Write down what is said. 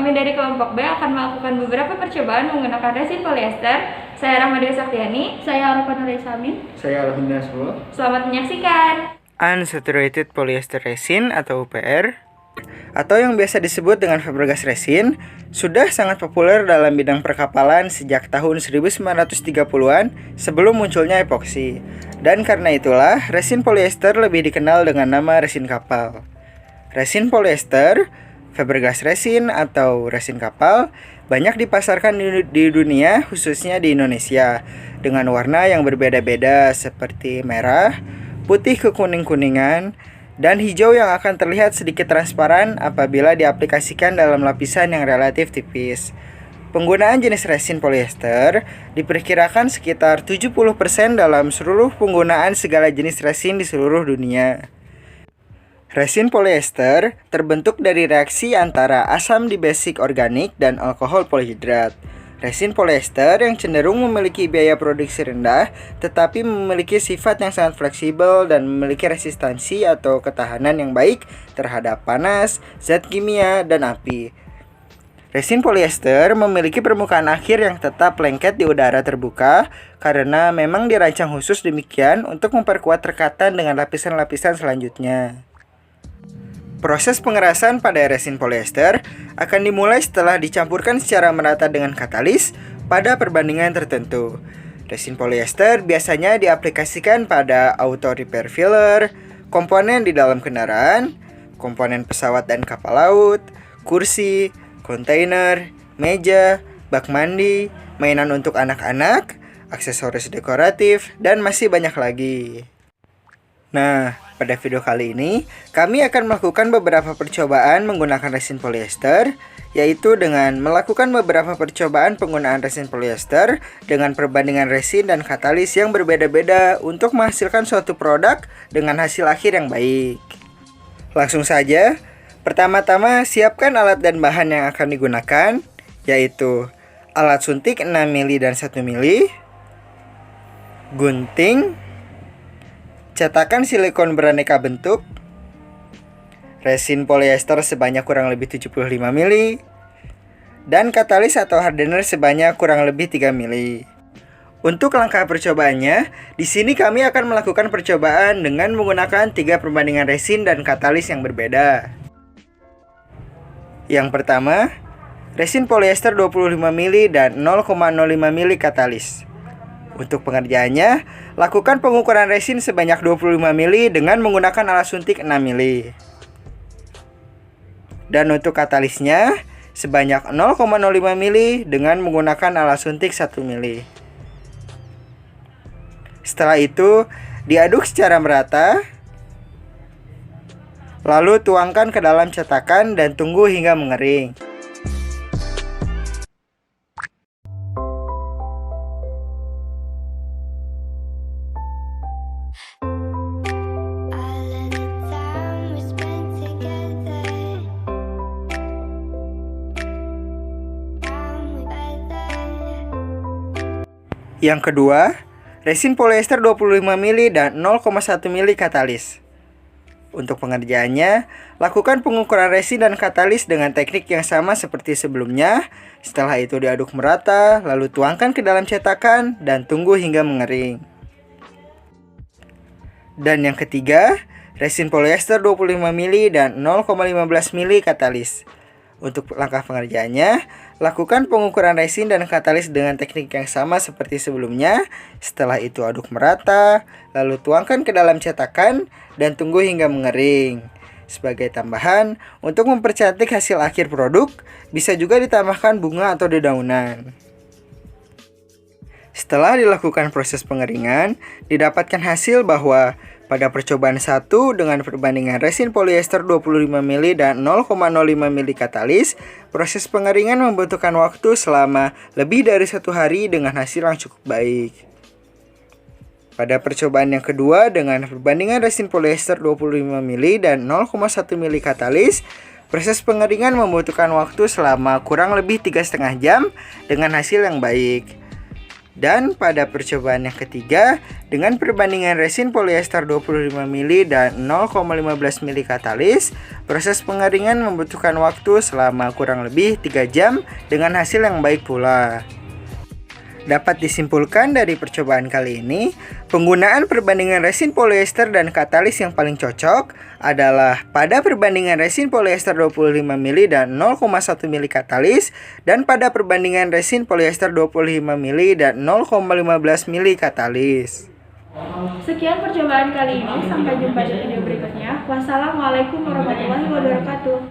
kami dari kelompok B akan melakukan beberapa percobaan menggunakan resin polyester. Saya Rahmadia Saktiani. Saya Arafah Nuraisamin. Saya Alhamdulillah Nasrullah. Selamat menyaksikan. Unsaturated polyester resin atau UPR, atau yang biasa disebut dengan Fabregas resin, sudah sangat populer dalam bidang perkapalan sejak tahun 1930-an sebelum munculnya epoksi. Dan karena itulah, resin polyester lebih dikenal dengan nama resin kapal. Resin polyester, Fabregas resin atau resin kapal, banyak dipasarkan di dunia, khususnya di Indonesia, dengan warna yang berbeda-beda seperti merah, putih kekuning-kuningan, dan hijau yang akan terlihat sedikit transparan apabila diaplikasikan dalam lapisan yang relatif tipis. Penggunaan jenis resin polyester diperkirakan sekitar 70% dalam seluruh penggunaan segala jenis resin di seluruh dunia. Resin polyester terbentuk dari reaksi antara asam dibasic organik dan alkohol polihidrat. Resin polyester yang cenderung memiliki biaya produksi rendah, tetapi memiliki sifat yang sangat fleksibel dan memiliki resistansi atau ketahanan yang baik terhadap panas, zat kimia, dan api. Resin polyester memiliki permukaan akhir yang tetap lengket di udara terbuka karena memang dirancang khusus demikian untuk memperkuat rekatan dengan lapisan-lapisan selanjutnya. Proses pengerasan pada resin polyester akan dimulai setelah dicampurkan secara merata dengan katalis pada perbandingan tertentu. Resin polyester biasanya diaplikasikan pada auto repair filler, komponen di dalam kendaraan, komponen pesawat dan kapal laut, kursi, kontainer, meja, bak mandi, mainan untuk anak-anak, aksesoris dekoratif, dan masih banyak lagi. Nah, pada video kali ini, kami akan melakukan beberapa percobaan menggunakan resin polyester, yaitu dengan melakukan beberapa percobaan penggunaan resin polyester dengan perbandingan resin dan katalis yang berbeda-beda untuk menghasilkan suatu produk dengan hasil akhir yang baik. Langsung saja, pertama-tama siapkan alat dan bahan yang akan digunakan, yaitu alat suntik 6 mili dan 1 mili, gunting, cetakan silikon beraneka bentuk, resin polyester sebanyak kurang lebih 75 mili, dan katalis atau hardener sebanyak kurang lebih 3 mili. Untuk langkah percobaannya, di sini kami akan melakukan percobaan dengan menggunakan 3 perbandingan resin dan katalis yang berbeda. Yang pertama, resin polyester 25 mili dan 0,05 mili katalis. Untuk pengerjaannya, lakukan pengukuran resin sebanyak 25 mili dengan menggunakan alat suntik 6 mili. Dan untuk katalisnya, sebanyak 0,05 mili dengan menggunakan alat suntik 1 mili. Setelah itu, diaduk secara merata, lalu tuangkan ke dalam cetakan dan tunggu hingga mengering. Yang kedua, resin polyester 25 mili dan 0,1 mili katalis. Untuk pengerjaannya, lakukan pengukuran resin dan katalis dengan teknik yang sama seperti sebelumnya. Setelah itu diaduk merata, lalu tuangkan ke dalam cetakan dan tunggu hingga mengering. Dan yang ketiga, resin polyester 25 mili dan 0,15 mili katalis. Untuk langkah pengerjaannya, lakukan pengukuran resin dan katalis dengan teknik yang sama seperti sebelumnya. Setelah itu aduk merata, lalu tuangkan ke dalam cetakan dan tunggu hingga mengering. Sebagai tambahan, untuk mempercantik hasil akhir produk, bisa juga ditambahkan bunga atau dedaunan. Setelah dilakukan proses pengeringan, didapatkan hasil bahwa pada percobaan 1 dengan perbandingan resin polyester 25 mili dan 0,05 mili katalis, proses pengeringan membutuhkan waktu selama lebih dari 1 hari dengan hasil yang cukup baik. Pada percobaan yang kedua dengan perbandingan resin polyester 25 mili dan 0,1 mili katalis, proses pengeringan membutuhkan waktu selama kurang lebih 3,5 jam dengan hasil yang baik. Dan pada percobaan yang ketiga, dengan perbandingan resin polyester 25 mili dan 0,15 mili katalis, proses pengeringan membutuhkan waktu selama kurang lebih 3 jam dengan hasil yang baik pula. Dapat disimpulkan dari percobaan kali ini, penggunaan perbandingan resin polyester dan katalis yang paling cocok adalah pada perbandingan resin polyester 25 mili dan 0,1 mili katalis, dan pada perbandingan resin polyester 25 mili dan 0,15 mili katalis. Sekian percobaan kali ini, sampai jumpa di video berikutnya. Wassalamualaikum warahmatullahi wabarakatuh.